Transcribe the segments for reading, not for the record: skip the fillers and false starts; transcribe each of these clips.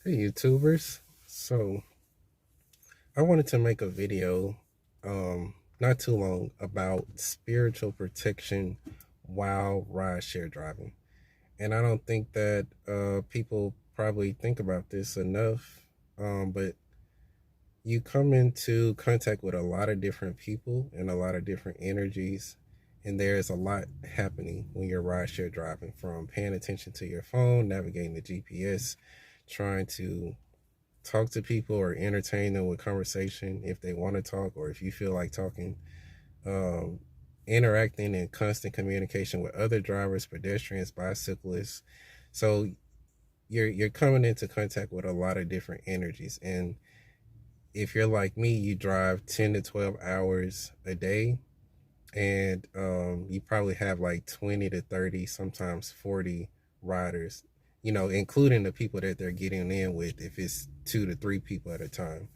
Hey YouTubers. So I wanted to make a video not too long about spiritual protection while rideshare driving. And I don't think that people probably think about this enough. But you come into contact with a lot of different people and a lot of different energies. And there's a lot happening when you're rideshare driving, from paying attention to your phone, navigating the GPS, trying to talk to people or entertain them with conversation if they want to talk or if you feel like talking, um, interacting in constant communication with other drivers, pedestrians, bicyclists. So you're coming into contact with a lot of different energies. And if you're like me, you drive 10 to 12 hours a day, and you probably have like 20 to 30, sometimes 40 riders, including the people that they're getting in with, if it's 2 to 3 people at a time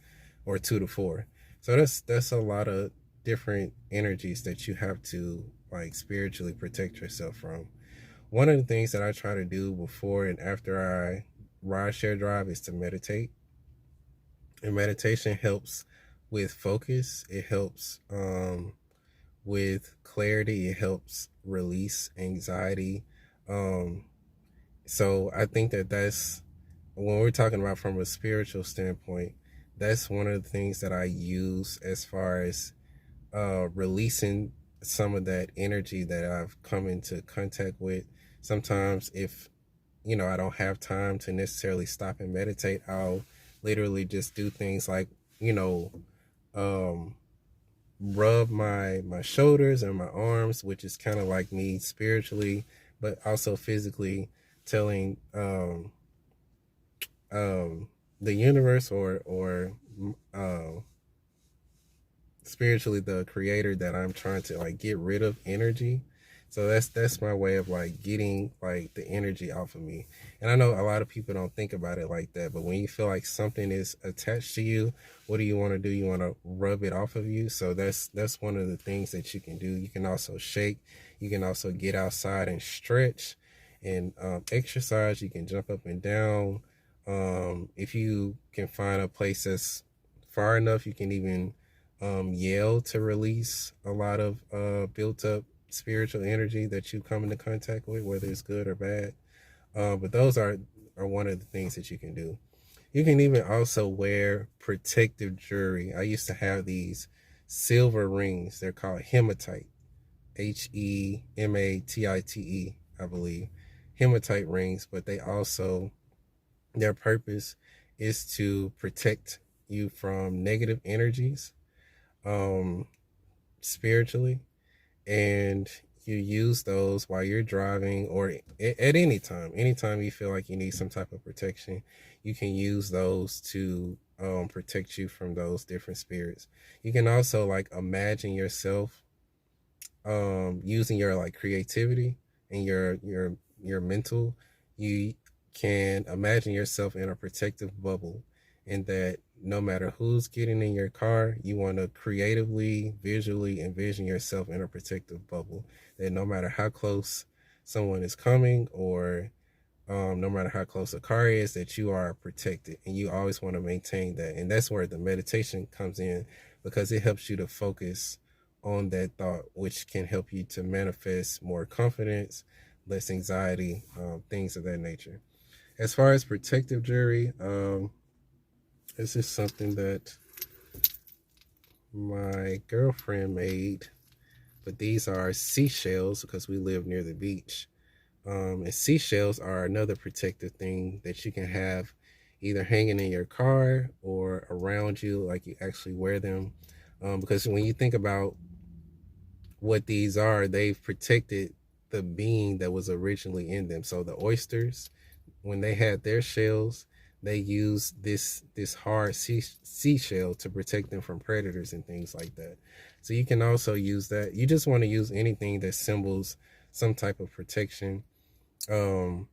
or 2 to 4. So that's a lot of different energies that you have to like spiritually protect yourself from. One of the things that I try to do before and after I ride share drive is to meditate. And meditation helps with focus. It helps with clarity. It helps release anxiety. Um, so I think that that's when we're talking about from a spiritual standpoint, that's one of the things that I use as far as releasing some of that energy that I've come into contact with. Sometimes if I don't have time to necessarily stop and meditate, I'll literally just do things like, you know, um, rub my shoulders and my arms, which is kind of like me spiritually, but also physically telling the universe or uh, spiritually the creator that I'm trying to like get rid of energy. So that's my way of like getting like the energy off of me. And I know a lot of people don't think about it like that, but when you feel like something is attached to you, what do you want to do? You want to rub it off of you. So that's one of the things that you can do. You can also shake. You can also get outside and stretch and exercise. You can jump up and down. If you can find a place that's far enough, you can even yell to release a lot of built up spiritual energy that you come into contact with, whether it's good or bad. But those are one of the things that you can do. You can even also wear protective jewelry. I used to have these silver rings. They're called hematite, Hematite, I believe. Hematite rings, but they also, their purpose is to protect you from negative energies, um, spiritually, and you use those while you're driving or at any time. Anytime you feel like you need some type of protection, you can use those to protect you from those different spirits. You can also like imagine yourself using your like creativity and your mental. You can imagine yourself in a protective bubble, and that no matter who's getting in your car, you want to creatively, visually envision yourself in a protective bubble. That no matter how close someone is coming, or no matter how close a car is, that you are protected, and you always want to maintain that. And that's where the meditation comes in, because it helps you to focus on that thought, which can help you to manifest more confidence, less anxiety, things of that nature. As far as protective jewelry, this is something that my girlfriend made, but these are seashells because we live near the beach. And seashells are another protective thing that you can have either hanging in your car or around you, like you actually wear them. Because when you think about what these are, they've protected the being that was originally in them. So the oysters, when they had their shells, they used this hard seashell to protect them from predators and things like that. So you can also use that. You just want to use anything that symbols some type of protection. Um,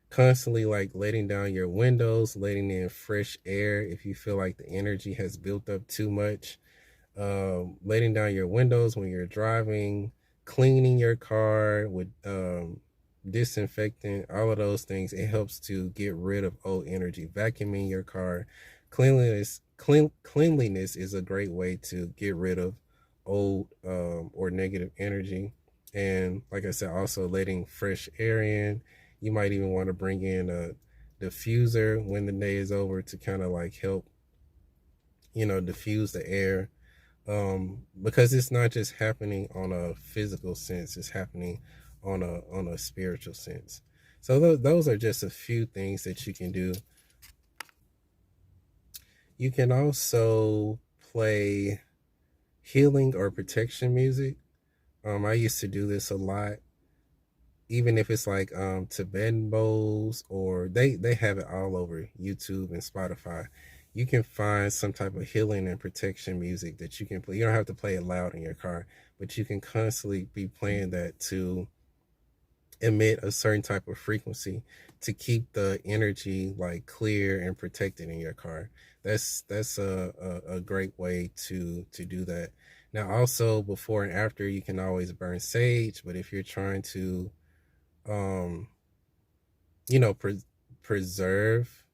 Constantly like letting down your windows, letting in fresh air if you feel like the energy has built up too much. Letting down your windows when you're driving, cleaning your car with disinfectant, all of those things. It helps to get rid of old energy. Vacuuming your car, cleanliness is a great way to get rid of old or negative energy. And like I said, also letting fresh air in. You might even want to bring in a diffuser when the day is over to kind of like help, diffuse the air, because it's not just happening on a physical sense, it's happening on a spiritual sense. So those are just a few things that you can do. You can also play healing or protection music. I used to do this a lot, even if it's like Tibetan bowls, or they have it all over YouTube and Spotify. You can find some type of healing and protection music that you can play. You don't have to play it loud in your car, but you can constantly be playing that to emit a certain type of frequency to keep the energy like clear and protected in your car. That's a great way to do that. Now also, before and after, you can always burn sage, but if you're trying to um you know preserve,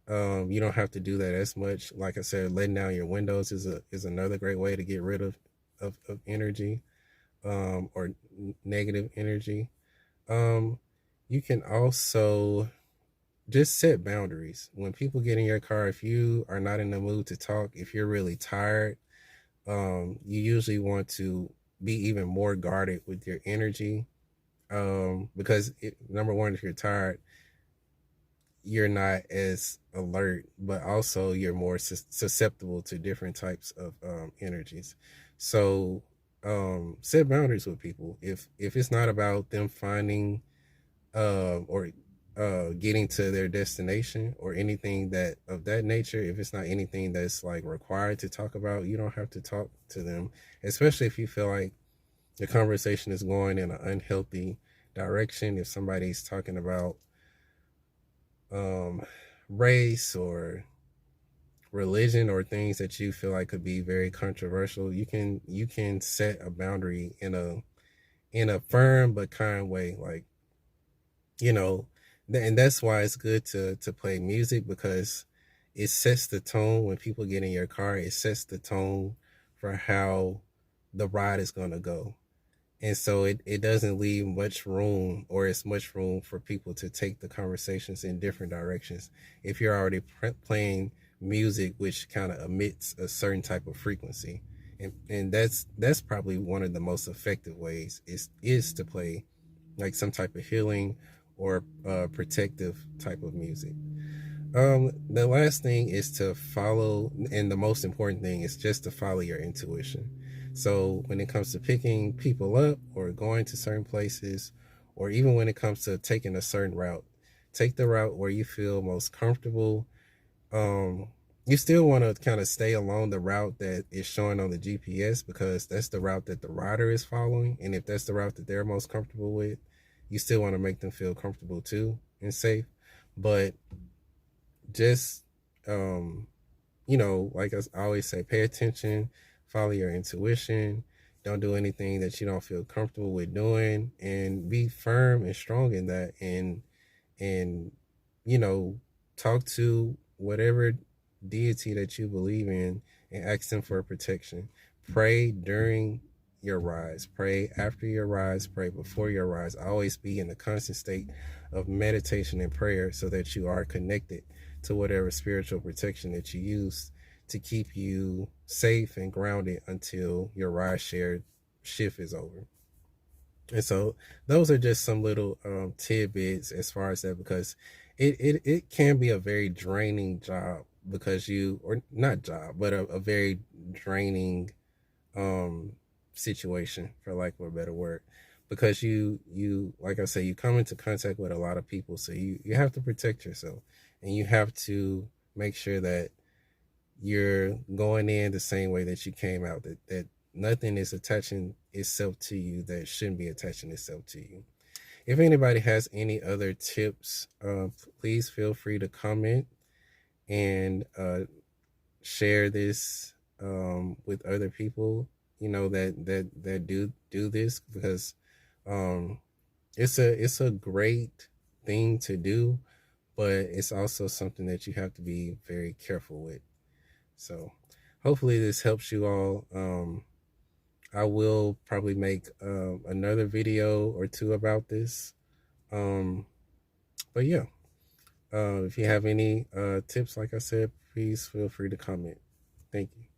you don't have to do that as much. Like I said, letting down your windows is another great way to get rid of energy, or negative energy. um you can also just set boundaries when people get in your car. If you are not in the mood to talk, if you're really tired, you usually want to be even more guarded with your energy, because number one, if you're tired, you're not as alert, but also you're more susceptible to different types of energies. So set boundaries with people. If it's not about them finding or getting to their destination or anything that of that nature, if it's not anything that's like required to talk about, you don't have to talk to them, especially if you feel like the conversation is going in an unhealthy direction. If somebody's talking about um, race or religion or things that you feel like could be very controversial, you can set a boundary in a firm but kind way. Like, you know, and that's why it's good to play music, because it sets the tone. When people get in your car, it sets the tone for how the ride is going to go. And so it doesn't leave much room, or as much room, for people to take the conversations in different directions if you're already playing music which kind of emits a certain type of frequency. And that's probably one of the most effective ways, is to play like some type of healing or protective type of music. The last thing is to follow, and the most important thing is just to follow your intuition. So when it comes to picking people up or going to certain places, or even when it comes to taking a certain route, take the route where you feel most comfortable. um you still want to kind of stay along the route that is showing on the GPS, because that's the route that the rider is following, and if that's the route that they're most comfortable with, you still want to make them feel comfortable too and safe. But just um like I always say, pay attention, follow your intuition, don't do anything that you don't feel comfortable with doing, and be firm and strong in that. And you know talk to whatever deity that you believe in and ask them for protection. Pray during your rides, pray after your rides, pray before your rides. Always be in a constant state of meditation and prayer, so that you are connected to whatever spiritual protection that you use to keep you safe and grounded until your ride share shift is over. And so those are just some little tidbits as far as that, because it can be a very draining job, because you, or not job, but a very draining um situation, for lack of a better word, because you like I say, you come into contact with a lot of people, so you have to protect yourself, and you have to make sure that you're going in the same way that you came out, that nothing is attaching itself to you that shouldn't be attaching itself to you. If anybody has any other tips, please feel free to comment and share this with other people, that do this, because um it's a great thing to do, but it's also something that you have to be very careful with. So hopefully this helps you all. I will probably make another video or two about this. Um, but yeah, if you have any tips, like I said, please feel free to comment. Thank you.